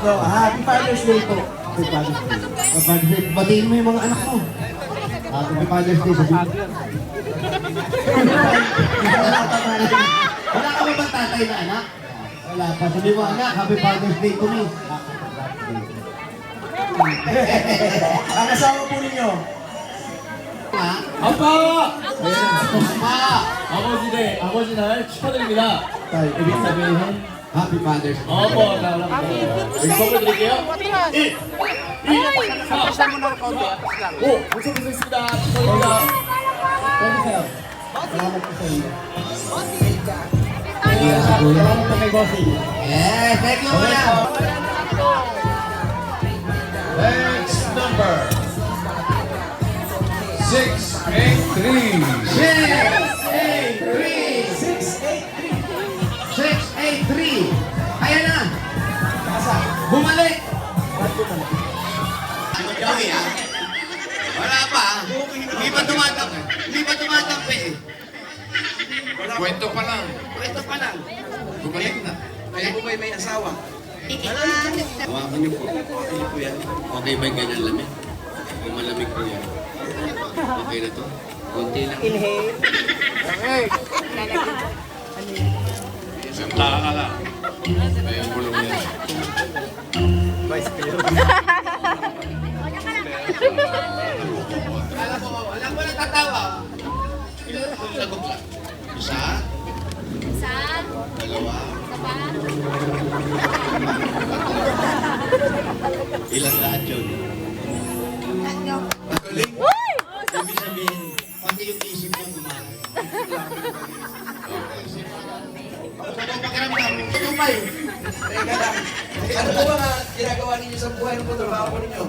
So, Happy Father's Day po. Happy Father's Day. Happy Father's Day. Batiin mo yung mga anak mo. Happy Father's Day sa video. Wala ka ba bang tatay na anak? Wala pa. Sabi mo anak, Happy Father's Day to me. Ang asawa po ninyo? 아빠! Ma! 아버지 날 축하드립니다. Tay, ibig sabihin, Happy Father's Day. 어머, 선물 드릴게요. 1, 2, 3, 5, 벌써 드리겠습니다. 축하드립니다. Salamat po sa inyo. Salamat po kay Bossy. Yes, thank you, Kuya. Next number 683. 683. Ayan na. Bumalik. Wala pa. Hindi pa tumatampi eh. Kwento pa lang. Ito pa lang. Bumalik na. Kaya po ba'y may asawa? Hawakan niyo po. Okay po yan. Okay ba yung ganyan lamig? Kung malamig po yan. Okay na to? Konti lang. Inhale. Isang taka lang. May bulong yan. Alam mo natatawa. Sagot lang. Isa, dalawa, ilang lahat yun? Magaling. Ibig sabihin, pati yung isip mo gumana. Sa mga pakiramdam, tumay. Teka lang. Ano po ba nga ginagawa ninyo sa buhay ng trabaho po ninyo?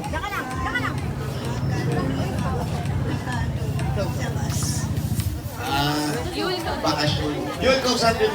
Bakasyon. Yun kung saan yung...